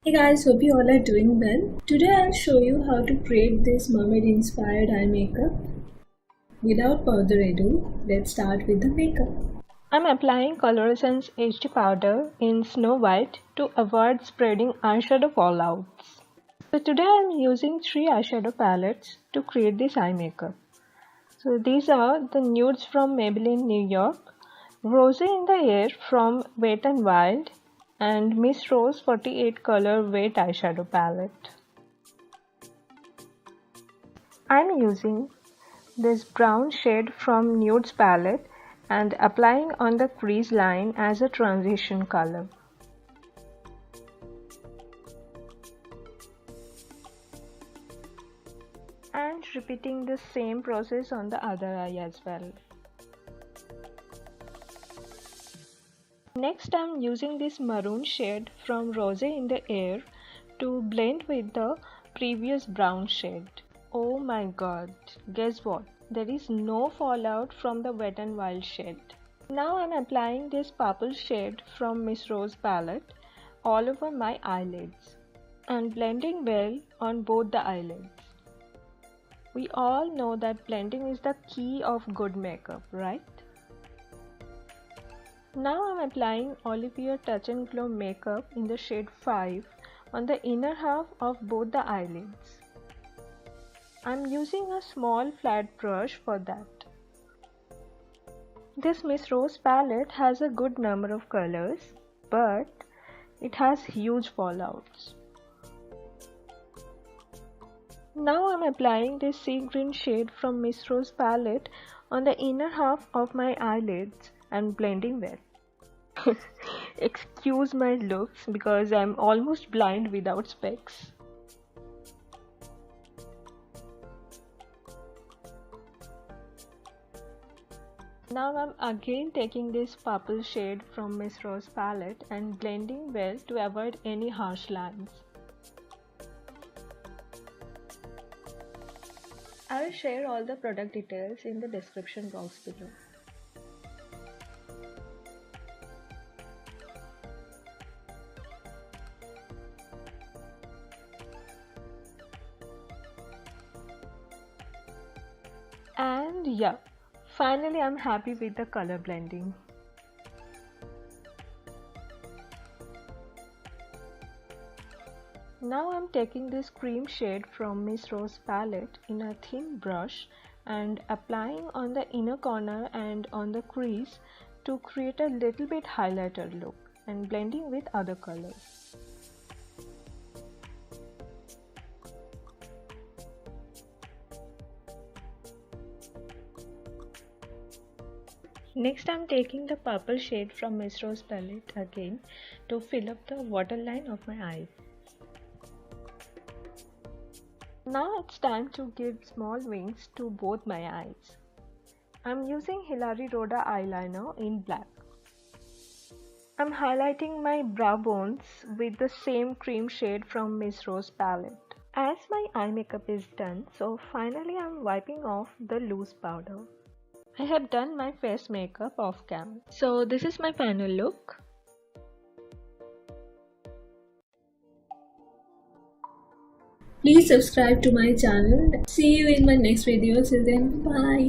Hey guys, hope you all are doing well. Today I'll show you how to create this mermaid inspired eye makeup. Without further ado, let's start with the makeup. I'm applying Coloressence HD powder in Snow White to avoid spreading eyeshadow fallouts. So today I'm using 3 eyeshadow palettes to create this eye makeup. So these are the Nudes from Maybelline New York, Rose in the Air from Wet n Wild, and Miss Rose 48 color wet eyeshadow palette. I'm using this brown shade from Nudes palette and applying on the crease line as a transition color. And repeating the same process on the other eye as well. Next, I'm using this maroon shade from Rose in the Air to blend with the previous brown shade. Oh my god, guess what? There is no fallout from the Wet n Wild shade. Now I'm applying this purple shade from Miss Rose palette all over my eyelids and blending well on both the eyelids. We all know that blending is the key of good makeup, right? Now I'm applying Olivia Touch and Glow makeup in the shade 5 on the inner half of both the eyelids. I'm using a small flat brush for that. This Miss Rose palette has a good number of colors, but it has huge fallouts. Now I'm applying this sea green shade from Miss Rose palette on the inner half of my eyelids and blending well. Excuse my looks because I'm almost blind without specs. Now I'm again taking this purple shade from Miss Rose palette and blending well to avoid any harsh lines. I will share all the product details in the description box below. And yeah, finally I'm happy with the color blending. Now I'm taking this cream shade from Miss Rose palette in a thin brush and applying on the inner corner and on the crease to create a little bit highlighter look and blending with other colors. Next I'm taking the purple shade from Miss Rose palette again to fill up the waterline of my eye. Now it's time to give small wings to both my eyes. I'm using Hilary Rhoda eyeliner in black. I'm highlighting my brow bones with the same cream shade from Miss Rose palette. As my eye makeup is done, so finally I'm wiping off the loose powder. I have done my face makeup off cam. So this is my final look. Please subscribe to my channel. See you in my next video. Till then, bye.